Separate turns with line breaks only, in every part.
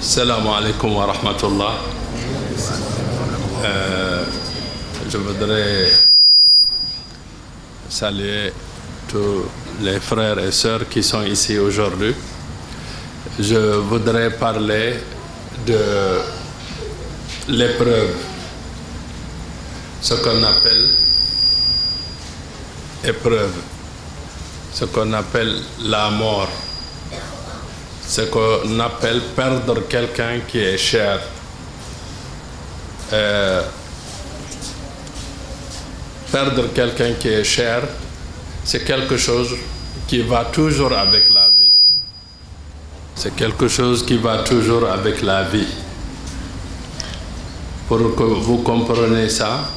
Salam alaikum wa rahmatullah. Je voudrais saluer tous les frères et sœurs qui sont ici aujourd'hui. Je voudrais parler de l'épreuve, ce qu'on appelle épreuve, ce qu'on appelle la mort, ce qu'on appelle perdre quelqu'un qui est cher. Perdre quelqu'un qui est cher, c'est quelque chose qui va toujours avec la vie. C'est quelque chose qui va toujours avec la vie. Pour que vous compreniez ça,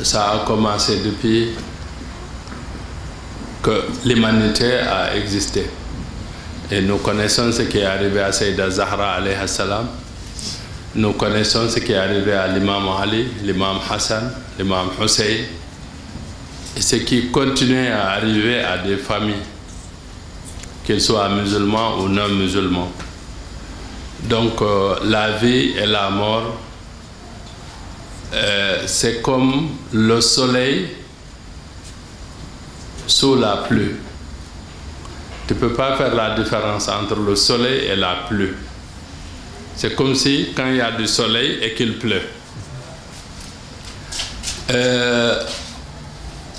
ça a commencé depuis que l'humanité a existé. Et nous connaissons ce qui est arrivé à Sayyida Zahra alayhi salam. Nous connaissons ce qui est arrivé à l'imam Ali, l'imam Hassan, l'imam Hussein. Et ce qui continue à arriver à des familles, qu'ils soient musulmans ou non musulmans. Donc la vie et la mort, c'est comme le soleil sous la pluie. Tu ne peux pas faire la différence entre le soleil et la pluie. C'est comme si quand il y a du soleil et qu'il pleut.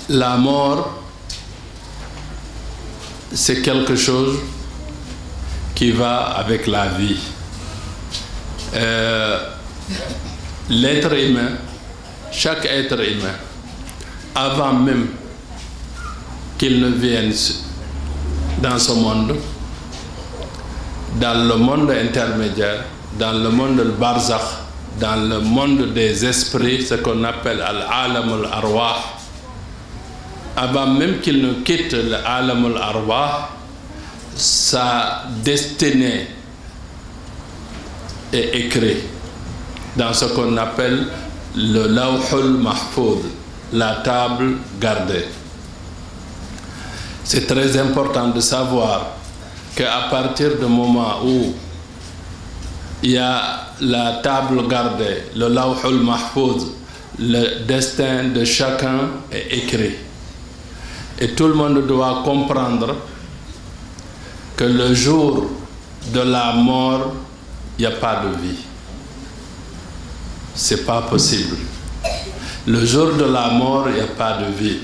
La mort, c'est quelque chose qui va avec la vie. L'être humain, chaque être humain, avant même qu'il ne vienne dans ce monde, dans le monde intermédiaire, dans le monde del barzakh, dans le monde des esprits, ce qu'on appelle al-alam al-arwah, avant même qu'il ne quitte l'alam al-arwah, sa destinée est écrite dans ce qu'on appelle le lawhul mahfoud, la table gardée. C'est très important de savoir qu'à partir du moment où il y a la table gardée, le lawhul mahfoud, le destin de chacun est écrit. Et tout le monde doit comprendre que le jour de la mort, il n'y a pas de vie. Ce n'est pas possible. Le jour de la mort, il n'y a pas de vie.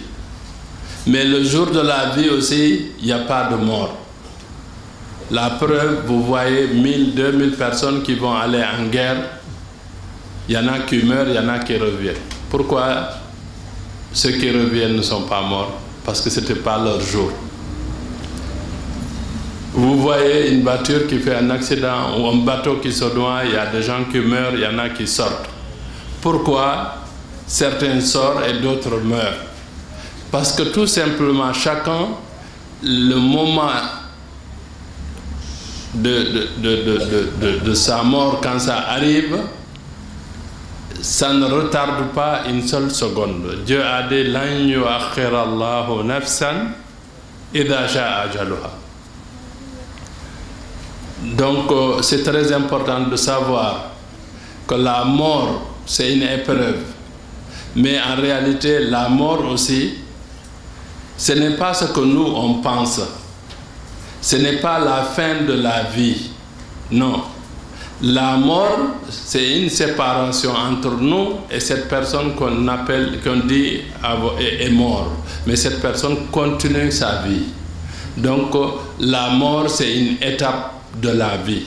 Mais le jour de la vie aussi, il n'y a pas de mort. La preuve, vous voyez 1000, 2000 personnes qui vont aller en guerre. Il y en a qui meurent, il y en a qui reviennent. Pourquoi ceux qui reviennent ne sont pas morts? Parce que ce n'était pas leur jour. Vous voyez une voiture qui fait un accident ou un bateau qui se noie, il y a des gens qui meurent, il y en a qui sortent. Pourquoi certains sortent et d'autres meurent? Parce que tout simplement, chacun, le moment de sa mort, quand ça arrive, ça ne retarde pas une seule seconde. Dieu a dit « Lan yu'akhkhira Allahu nafsan idha sha'a ajaluha ». Donc, c'est très important de savoir que la mort, c'est une épreuve. Mais en réalité, la mort aussi, ce n'est pas ce que nous, on pense. Ce n'est pas la fin de la vie. Non. La mort, c'est une séparation entre nous et cette personne qu'on appelle, qu'on dit est mort. Mais cette personne continue sa vie. Donc, la mort, c'est une étape de la vie.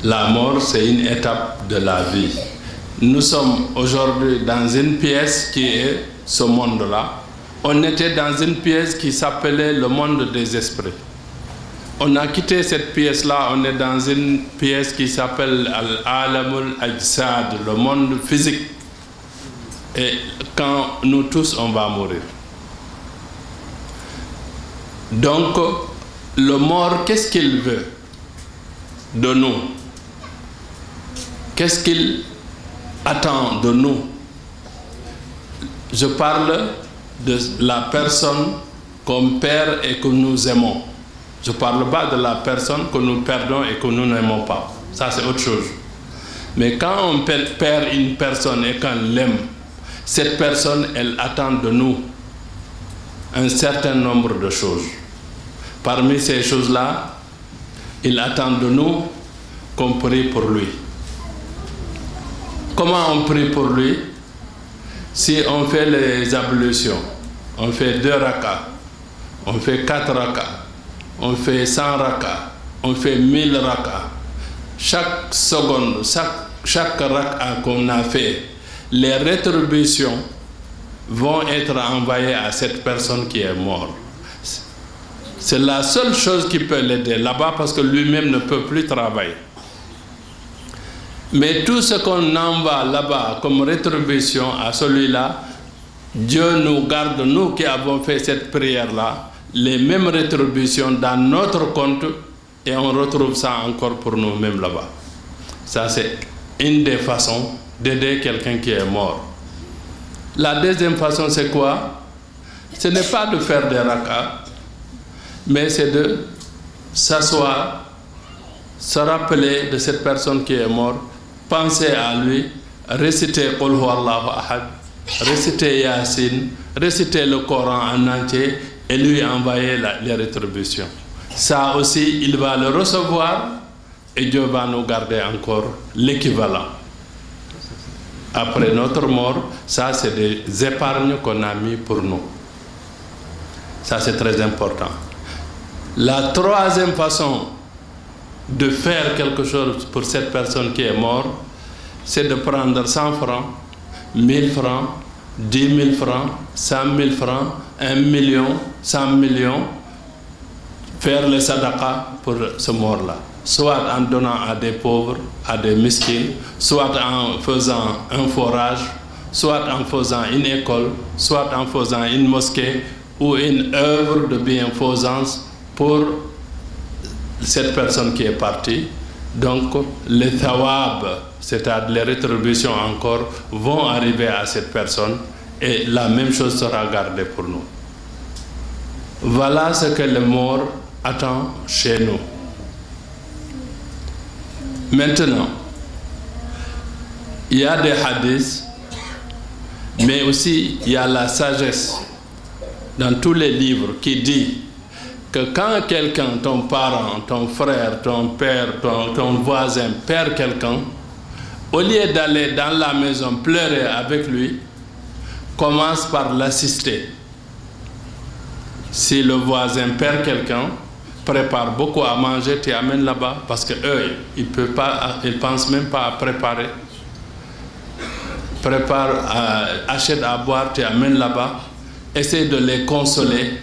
La mort, c'est une étape de la vie. Nous sommes aujourd'hui dans une pièce qui est ce monde-là. On était dans une pièce qui s'appelait le monde des esprits. On a quitté cette pièce-là, on est dans une pièce qui s'appelle Al-Alamul Ajsad, le monde physique. Et quand nous tous, on va mourir. Donc, le mort, qu'est-ce qu'il veut de nous? Qu'est-ce qu'il attend de nous? Je parle de la personne qu'on perd et que nous aimons. Je ne parle pas de la personne que nous perdons et que nous n'aimons pas. Ça, c'est autre chose. Mais quand on perd une personne et qu'on l'aime, cette personne, elle attend de nous un certain nombre de choses. Parmi ces choses-là, il attend de nous qu'on prie pour lui. Comment on prie pour lui? Si on fait les ablutions, on fait 2 rakas, on fait 4 rakas, on fait 100 rakas, on fait 1000 rakas. Chaque seconde, chaque raka qu'on a fait, les rétributions vont être envoyées à cette personne qui est morte. C'est la seule chose qui peut l'aider là-bas parce que lui-même ne peut plus travailler. Mais tout ce qu'on envoie là-bas comme rétribution à celui-là, Dieu nous garde, nous qui avons fait cette prière-là, les mêmes rétributions dans notre compte et on retrouve ça encore pour nous-mêmes là-bas. Ça, c'est une des façons d'aider quelqu'un qui est mort. La deuxième façon, c'est quoi? Ce n'est pas de faire des rakas, mais c'est de s'asseoir, se rappeler de cette personne qui est morte, penser à lui, réciter Qul Huwallahu Ahad, réciter Yasin, réciter le Coran en entier et lui envoyer les rétributions. Ça aussi, il va le recevoir et Dieu va nous garder encore l'équivalent. Après notre mort, ça c'est des épargnes qu'on a mis pour nous. Ça c'est très important. La troisième façon de faire quelque chose pour cette personne qui est morte, c'est de prendre 100 francs, 1000 francs, 10 000 francs, 100 000 francs, 1 million, 100 millions, faire le sadaqa pour ce mort-là. Soit en donnant à des pauvres, à des miskins, soit en faisant un forage, soit en faisant une école, soit en faisant une mosquée ou une œuvre de bienfaisance pour cette personne qui est partie. Donc les thawab, c'est-à-dire les rétributions encore, vont arriver à cette personne et la même chose sera gardée pour nous. Voilà ce que le mort attend chez nous. Maintenant, il y a des hadiths, mais aussi il y a la sagesse dans tous les livres qui dit que quand quelqu'un, ton parent, ton frère, ton père, ton voisin perd quelqu'un, au lieu d'aller dans la maison pleurer avec lui, commence par l'assister. Si le voisin perd quelqu'un, prépare beaucoup à manger, tu amènes là-bas, parce qu'eux, ils ne pensent même pas à préparer. Achète à boire, tu amènes là-bas, essaie de les consoler.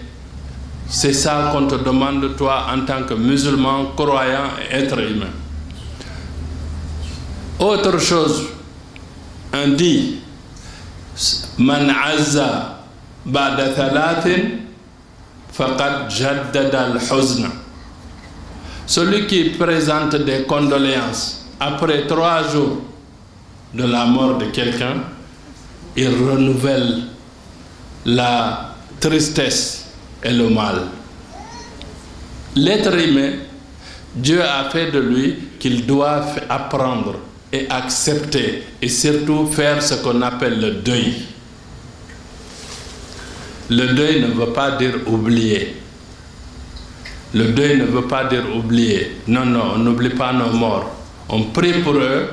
C'est ça qu'on te demande, toi, en tant que musulman, croyant et être humain. Autre chose, on dit, Man azza ba'da thalathin faqad jaddada al-huzna. Celui qui présente des condoléances après 3 jours de la mort de quelqu'un, il renouvelle la tristesse et le mal. L'être humain, Dieu a fait de lui qu'il doit apprendre et accepter et surtout faire ce qu'on appelle le deuil. Le deuil ne veut pas dire oublier. Le deuil ne veut pas dire oublier. Non, non, on n'oublie pas nos morts. On prie pour eux,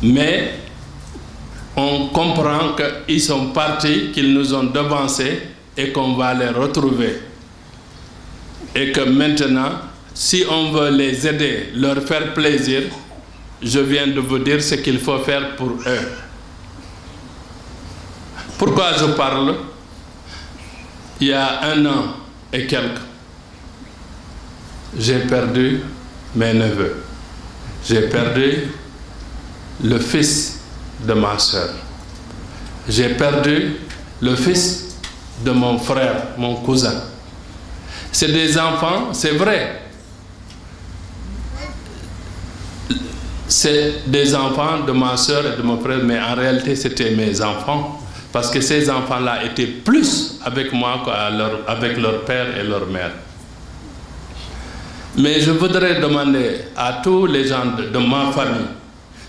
mais on comprend qu'ils sont partis, qu'ils nous ont devancés et qu'on va les retrouver. Et que maintenant, si on veut les aider, leur faire plaisir, je viens de vous dire ce qu'il faut faire pour eux. Pourquoi je parle? Il y a 1 an et quelques, j'ai perdu mes neveux. J'ai perdu le fils de ma soeur. J'ai perdu le fils de mon frère, mon cousin. C'est des enfants, c'est vrai. C'est des enfants de ma soeur et de mon frère, mais en réalité, c'était mes enfants. Parce que ces enfants-là étaient plus avec moi qu'avec leur père et leur mère. Mais je voudrais demander à tous les gens de ma famille,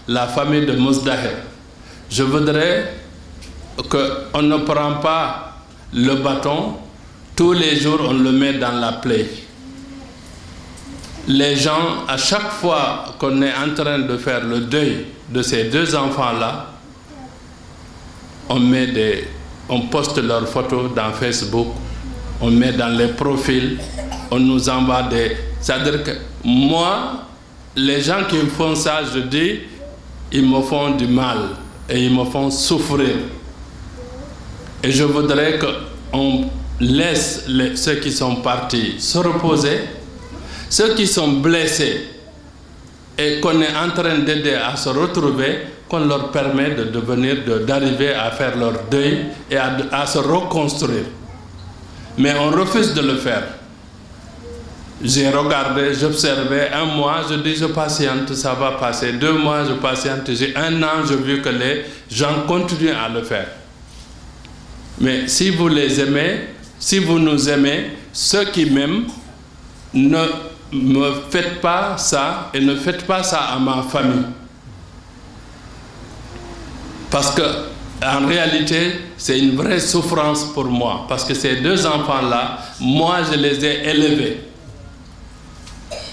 la famille de Mousdahir, je voudrais qu'on ne prend pas le bâton, tous les jours on le met dans la plaie. Les gens, à chaque fois qu'on est en train de faire le deuil de ces deux enfants-là, on poste leurs photos dans Facebook, on met dans les profils, on nous envoie des... C'est-à-dire que moi, les gens qui me font ça, je dis, ils me font du mal et ils me font souffrir. Et je voudrais qu'on laisse ceux qui sont partis se reposer, ceux qui sont blessés et qu'on est en train d'aider à se retrouver, qu'on leur permet d'arriver à faire leur deuil et à se reconstruire. Mais on refuse de le faire. J'ai regardé, j'observais, 1 mois, je dis je patiente, ça va passer. 2 mois, je patiente. J'ai 1 an, j'ai vu que les gens continuent à le faire. Mais si vous les aimez, si vous nous aimez, ceux qui m'aiment, ne me faites pas ça et ne faites pas ça à ma famille. Parce que en réalité, c'est une vraie souffrance pour moi. Parce que ces 2 enfants-là, moi, je les ai élevés.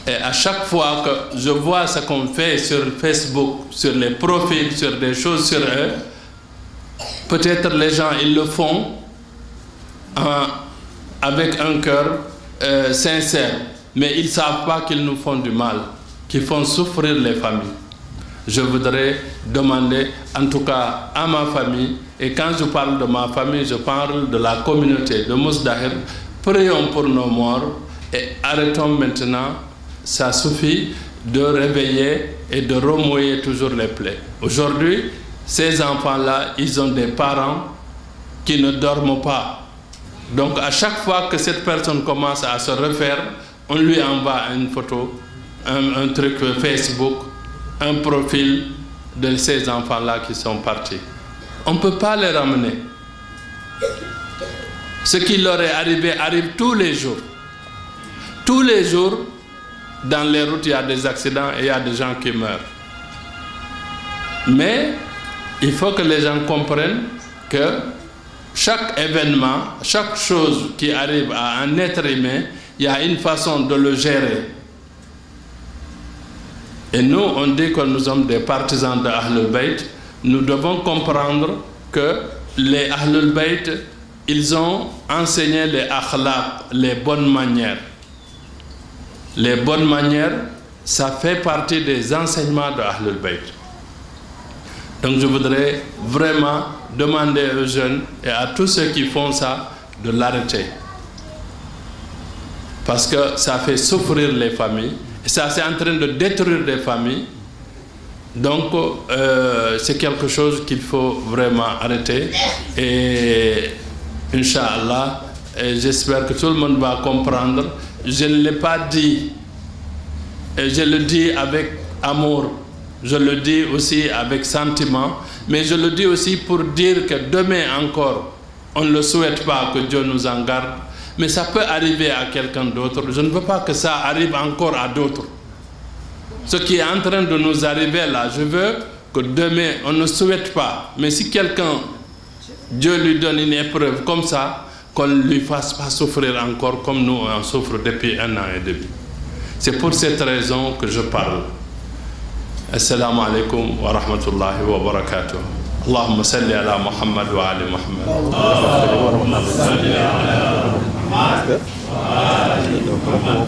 Et à chaque fois que je vois ce qu'on fait sur Facebook, sur les profils, sur des choses sur eux, peut-être les gens, ils le font avec un cœur sincère. Mais ils ne savent pas qu'ils nous font du mal, qu'ils font souffrir les familles. Je voudrais demander, en tout cas à ma famille, et quand je parle de ma famille, je parle de la communauté de Mousdahir, prions pour nos morts et arrêtons maintenant, ça suffit de réveiller et de remouiller toujours les plaies. Aujourd'hui, ces enfants-là, ils ont des parents qui ne dorment pas. Donc à chaque fois que cette personne commence à se refaire, on lui envoie une photo, un truc Facebook, un profil de ces enfants-là qui sont partis. On ne peut pas les ramener. Ce qui leur est arrivé arrive tous les jours. Tous les jours, dans les routes, il y a des accidents et il y a des gens qui meurent. Mais il faut que les gens comprennent que chaque événement, chaque chose qui arrive à un être humain, il y a une façon de le gérer. Et nous, on dit que nous sommes des partisans de Ahlul Bayt. Nous devons comprendre que les Ahlul Bayt, ils ont enseigné les akhlaq, les bonnes manières. Les bonnes manières, ça fait partie des enseignements de Ahlul Bayt. Donc je voudrais vraiment demander aux jeunes et à tous ceux qui font ça de l'arrêter. Parce que ça fait souffrir les familles. Et ça, c'est en train de détruire des familles. Donc, c'est quelque chose qu'il faut vraiment arrêter. Et, Inch'Allah, j'espère que tout le monde va comprendre. Je ne l'ai pas dit. Et je le dis avec amour. Je le dis aussi avec sentiment. Mais je le dis aussi pour dire que demain encore, on ne le souhaite pas que Dieu nous en garde. Mais ça peut arriver à quelqu'un d'autre. Je ne veux pas que ça arrive encore à d'autres. Ce qui est en train de nous arriver là, je veux que demain, on ne souhaite pas. Mais si quelqu'un, Dieu lui donne une épreuve comme ça, qu'on ne lui fasse pas souffrir encore comme nous, on souffre depuis 1 an et demi. C'est pour cette raison que je parle. Assalamu alaikum wa rahmatullahi wa barakatuh. Allahumma salli ala Muhammad wa ali Muhammad. Allahumma salli ala Muhammad wa ali Muhammad.